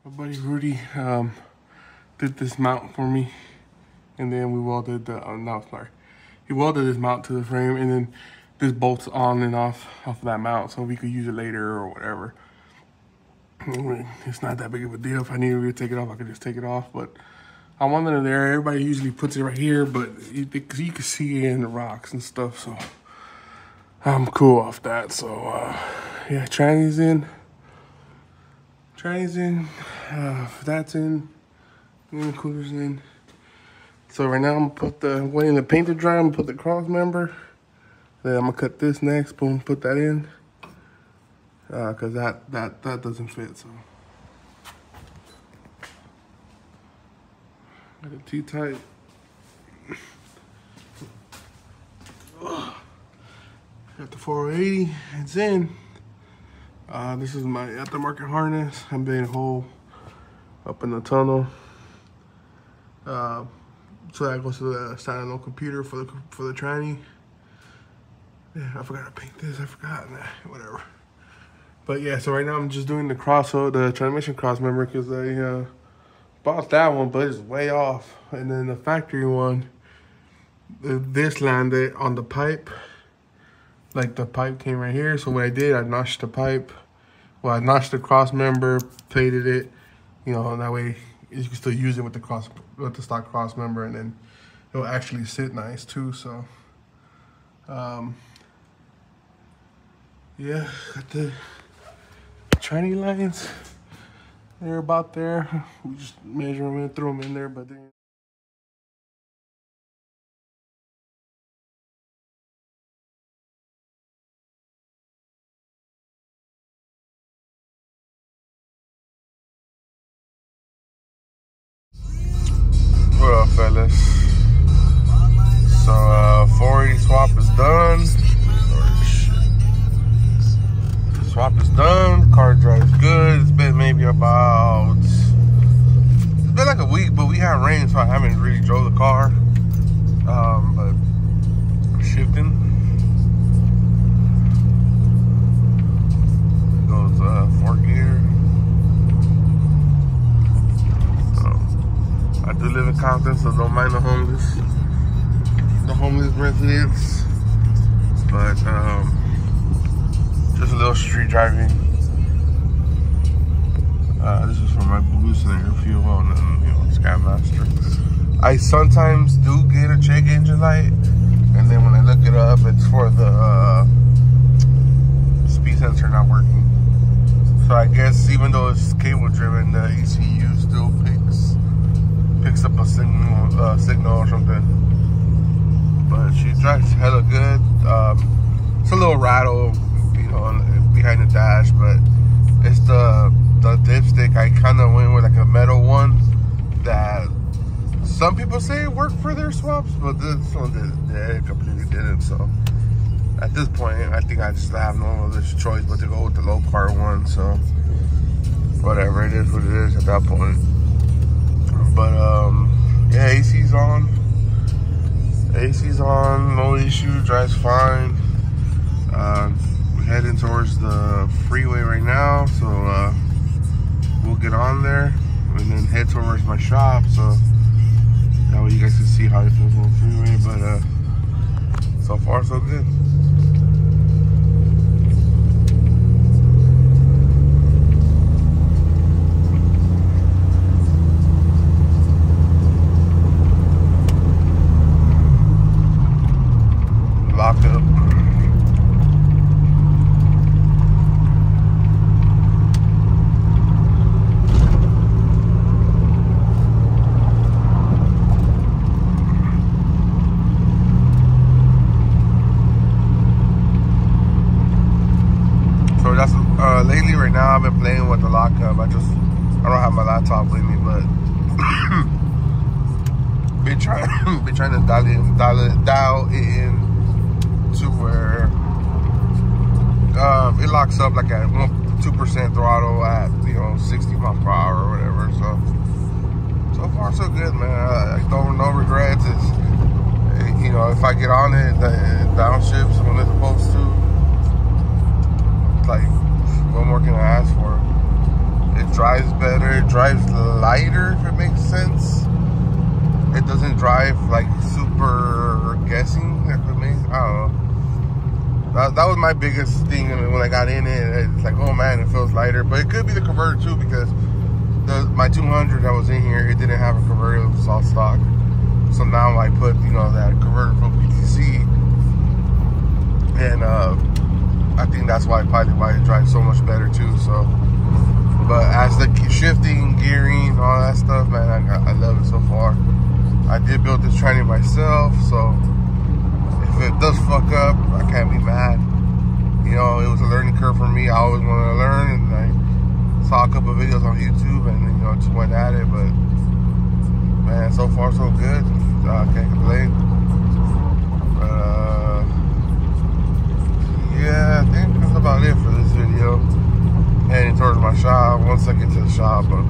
My buddy Rudy did this mount for me, and then we welded the, he welded this mount to the frame, and then this bolts on and off of that mount, so we could use it later or whatever. It's not that big of a deal. If I needed to take it off, I could just take it off, but I wanted it there. Everybody usually puts it right here, but you can see it in the rocks and stuff, so I'm cool off that. So yeah, tranny's in, that's in, and the cooler's in. So right now I'm gonna put waiting the paint to dry. I'm gonna put the cross member. Then I'm gonna cut this next. Boom, put that in. Cause that doesn't fit. So got it T-tight. Got the 480. It's in. This is my aftermarket harness. I'm being a hole up in the tunnel. So that goes to the standalone computer for the tranny. Yeah, I forgot to paint this. I forgot. Nah, whatever. But yeah, so right now I'm just doing the transmission cross member, because I bought that one, but it's way off. And then the factory one, this landed on the pipe. Like the pipe came right here. So what I did, I notched the pipe. Well, I notched the cross member, plated it, you know, and that way you can still use it with the stock cross member, and then it'll actually sit nice too. So yeah, got the tranny lines. They're about there. We just measure them and throw them in there, but they what up, fellas? So 480 swap is done. Swap is done. Car drives good. It's been maybe about, it's been like a week, but we had rain, so I haven't really drove the car. But shifting. It goes 4th gear. I do live in Compton, so don't mind the homeless residents. But just a little street driving. This is for my blue scenario fuel and then, you know, Skymaster. I sometimes do get a check engine light, and then when I look it up, it's for the speed sensor not working. So I guess even though it's cable driven, the ECU still picks up a signal or something. But she drives hella good. It's a little rattle, you know, behind the dash, but it's the dipstick. I kind of went with like a metal one that some people say worked for their swaps, but this one it completely didn't. So at this point, I think I just have no other choice but to go with the low power one. So whatever, it is what it is at that point. But yeah, AC's on. AC's on, no issue, drives fine. We're heading towards the freeway right now, so we'll get on there and then head towards my shop, so that way you guys can see how it feels on the freeway. But so far so good. Lock up. So that's lately right now I've been playing with the lockup. I don't have my laptop with me, but been trying to dial it in to where it locks up like at 2% throttle at, you know, 60 miles per hour or whatever. So far so good, man. I don't, no regrets. It's, you know, if I get on it, it downshifts when it's supposed to. Like, what more can I ask for? It drives better, it drives drive like super guessing. I don't know. That was my biggest thing when I got in it. It's like, oh man, it feels lighter. But it could be the converter too, because my 200 that was in here, it didn't have a converter. It was all stock. So now I put, you know, that converter from PTC, and I think that's probably why it drives so much better too. So, but as the shifting, gearing, all that stuff, man, I love it so far. I did build this tranny myself, so if it does fuck up, I can't be mad. You know, it was a learning curve for me. I always wanted to learn, and I saw a couple of videos on YouTube, and you know, just went at it. But man, so far so good. Can't complain. Yeah, I think that's about it for this video. Heading towards my shop. Once I get to the shop, I'll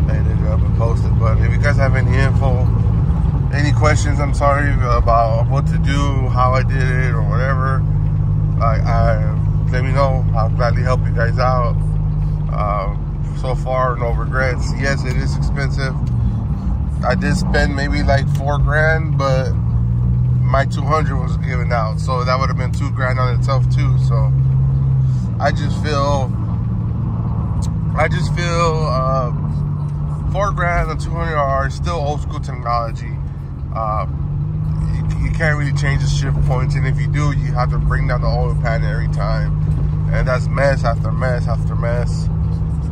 edit it up and post it. But if you guys have any info, any questions, I'm sorry, about what to do, how I did it, or whatever, let me know. I'll gladly help you guys out. So far, no regrets. Yes, it is expensive. I did spend maybe like $4 grand, but my 200 was given out, so that would have been $2 grand on itself too. So I just feel 4 grand and 200 are still old school technology. You can't really change the shift points, and if you do, you have to bring down the oil pan every time, and that's mess after mess after mess.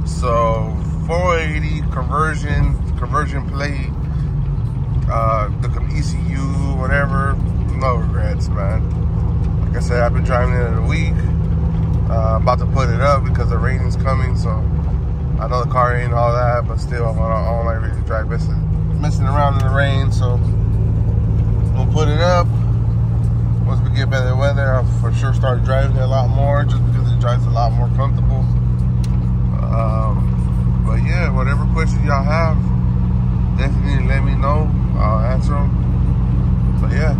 So 480 conversion plate, the ECU, whatever, no regrets, man. Like I said, I've been driving it in a week. About to put it up because the rain is coming, so I know the car ain't all that, but still, I don't like really drive messing around in the rain. So we'll put it up. Once we get better weather, I'll for sure start driving it a lot more, just because it drives a lot more comfortable. But yeah, whatever questions y'all have, definitely let me know. I'll answer them. But yeah.